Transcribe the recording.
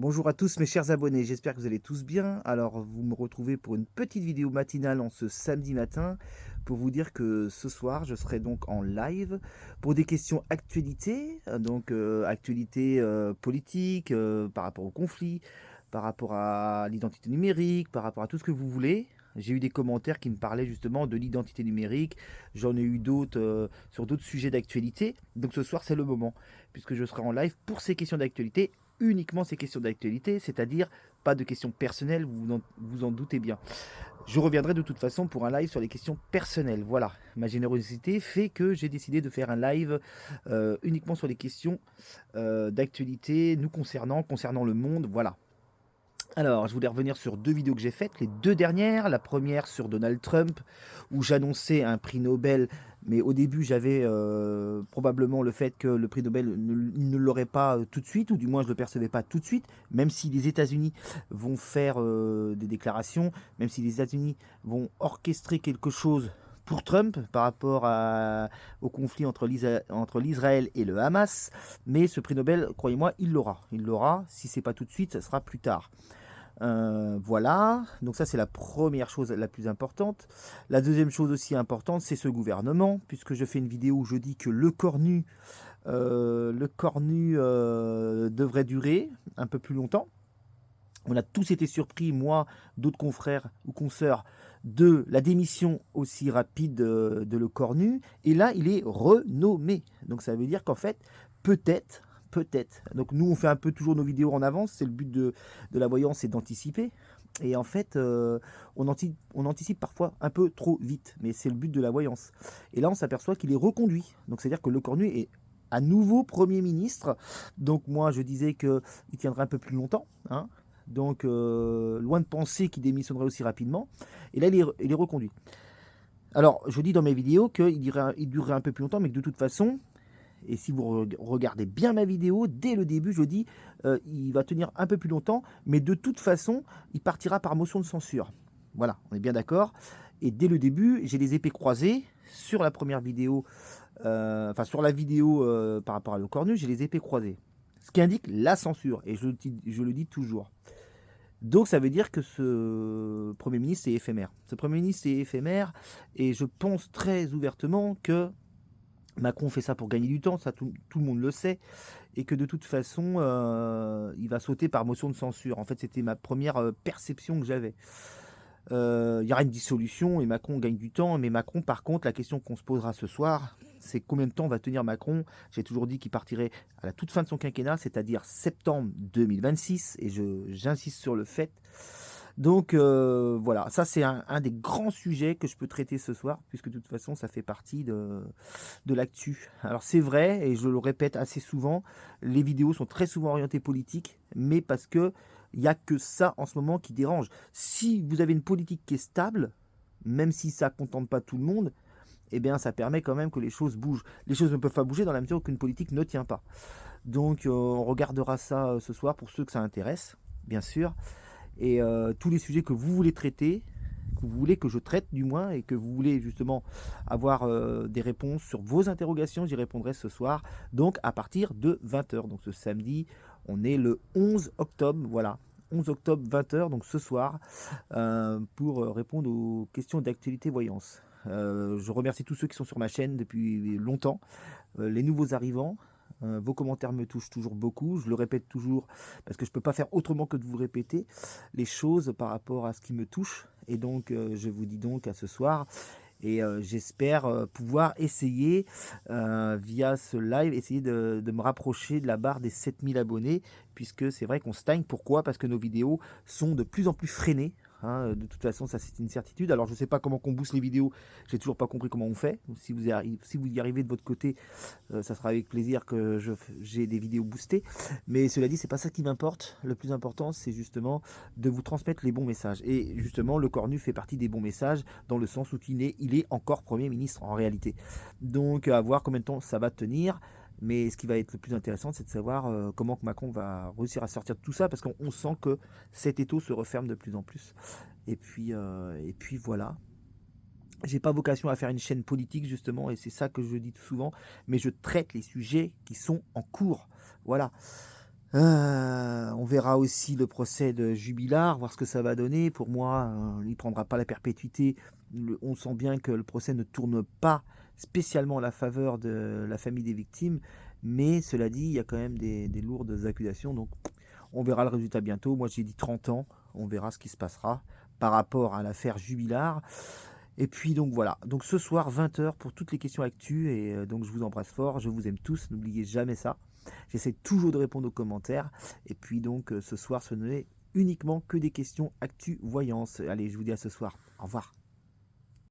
Bonjour à tous mes chers abonnés, j'espère que vous allez tous bien. Alors vous me retrouvez pour une petite vidéo matinale en ce samedi matin pour vous dire que ce soir je serai donc en live pour des questions actualité, actualité politique, par rapport au conflit, par rapport à l'identité numérique, par rapport à tout ce que vous voulez. J'ai eu des commentaires qui me parlaient justement de l'identité numérique, j'en ai eu d'autres sur d'autres sujets d'actualité. Donc ce soir c'est le moment puisque je serai en live pour ces questions d'actualité, uniquement ces questions d'actualité, c'est-à-dire pas de questions personnelles, vous en doutez bien. Je reviendrai de toute façon pour un live sur les questions personnelles. Voilà, ma générosité fait que j'ai décidé de faire un live uniquement sur les questions d'actualité nous concernant le monde. Voilà. Alors, je voulais revenir sur deux vidéos que j'ai faites, les deux dernières. La première sur Donald Trump, où j'annonçais un prix Nobel, mais au début j'avais probablement le fait que le prix Nobel ne l'aurait pas tout de suite, ou du moins je ne le percevais pas tout de suite, même si les États-Unis vont faire des déclarations, même si les États-Unis vont orchestrer quelque chose pour Trump par rapport au conflit entre l'Israël et le Hamas, mais ce prix Nobel, croyez-moi, il l'aura. Il l'aura, si c'est pas tout de suite, ça sera plus tard. Voilà, donc ça c'est la première chose la plus importante. La deuxième chose aussi importante, c'est ce gouvernement, puisque je fais une vidéo où je dis que le cornu devrait durer un peu plus longtemps. On a tous été surpris, moi, d'autres confrères ou consoeurs, de la démission aussi rapide de Le Cornu. Et là, il est renommé. Donc ça veut dire qu'en fait, peut-être. Donc nous, on fait un peu toujours nos vidéos en avance. C'est le but de la voyance, c'est d'anticiper. Et en fait, on anticipe parfois un peu trop vite. Mais c'est le but de la voyance. Et là, on s'aperçoit qu'il est reconduit. Donc c'est-à-dire que Le Cornu est à nouveau Premier ministre. Donc moi, je disais qu'il tiendrait un peu plus longtemps, hein. Donc, loin de penser qu'il démissionnerait aussi rapidement. Et là, il est reconduit. Alors, je dis dans mes vidéos qu'il durerait un peu plus longtemps, mais que de toute façon, et si vous regardez bien ma vidéo, dès le début, je dis il va tenir un peu plus longtemps, mais de toute façon, il partira par motion de censure. Voilà, on est bien d'accord. Et dès le début, j'ai les épées croisées sur la première vidéo, sur la vidéo par rapport à Le Cornu, j'ai les épées croisées. Ce qui indique la censure, et je le dis toujours. Donc ça veut dire que ce Premier ministre est éphémère. Ce Premier ministre est éphémère et je pense très ouvertement que Macron fait ça pour gagner du temps, ça tout le monde le sait, et que de toute façon, il va sauter par motion de censure. En fait, c'était ma première perception que j'avais. Il y aura une dissolution et Macron gagne du temps, mais Macron, par contre, la question qu'on se posera ce soir, c'est combien de temps va tenir Macron. J'ai toujours dit qu'il partirait à la toute fin de son quinquennat, c'est-à-dire septembre 2026, et j'insiste sur le fait. Donc voilà, ça c'est un des grands sujets que je peux traiter ce soir, puisque de toute façon ça fait partie de l'actu. Alors c'est vrai, et je le répète assez souvent, les vidéos sont très souvent orientées politique, mais parce que il n'y a que ça en ce moment qui dérange. Si vous avez une politique qui est stable, même si ça ne contente pas tout le monde, eh bien ça permet quand même que les choses bougent. Les choses ne peuvent pas bouger dans la mesure où une politique ne tient pas. Donc on regardera ça ce soir pour ceux que ça intéresse, bien sûr. Et tous les sujets que vous voulez traiter, que vous voulez que je traite du moins, et que vous voulez justement avoir des réponses sur vos interrogations, j'y répondrai ce soir, donc à partir de 20h. Donc ce samedi, on est le 11 octobre, voilà. 11 octobre, 20h, donc ce soir, pour répondre aux questions d'actualité voyance. Je remercie tous ceux qui sont sur ma chaîne depuis longtemps, les nouveaux arrivants. Vos commentaires me touchent toujours beaucoup, je le répète toujours parce que je ne peux pas faire autrement que de vous répéter les choses par rapport à ce qui me touche. Et donc je vous dis donc à ce soir, et j'espère pouvoir essayer via ce live, essayer de me rapprocher de la barre des 7000 abonnés, puisque c'est vrai qu'on stagne. Pourquoi? Parce que nos vidéos sont de plus en plus freinées, hein. De toute façon, ça c'est une certitude. Alors je ne sais pas comment qu'on booste les vidéos, j'ai toujours pas compris comment on fait. Si vous y arrivez de votre côté, ça sera avec plaisir que j'ai des vidéos boostées. Mais cela dit, c'est pas ça qui m'importe. Le plus important, c'est justement de vous transmettre les bons messages. Et justement, le Cornu fait partie des bons messages, dans le sens où il est encore Premier ministre en réalité. Donc à voir combien de temps ça va tenir. Mais ce qui va être le plus intéressant, c'est de savoir comment que Macron va réussir à sortir de tout ça, parce qu'on sent que cet étau se referme de plus en plus. Et puis voilà. J'ai pas vocation à faire une chaîne politique justement, et c'est ça que je dis tout souvent, mais je traite les sujets qui sont en cours. Voilà. On On verra aussi le procès de Jubilard, voir ce que ça va donner. Pour moi, il ne prendra pas la perpétuité. On sent bien que le procès ne tourne pas spécialement à la faveur de la famille des victimes. Mais cela dit, il y a quand même des lourdes accusations. Donc, on verra le résultat bientôt. Moi, j'ai dit 30 ans. On verra ce qui se passera par rapport à l'affaire Jubilard. Et puis, donc voilà. Donc, ce soir, 20 h pour toutes les questions actu. Et donc, je vous embrasse fort. Je vous aime tous. N'oubliez jamais ça. J'essaie toujours de répondre aux commentaires. Et puis donc ce soir, ce n'est uniquement que des questions actu voyance. Allez, je vous dis à ce soir. Au revoir.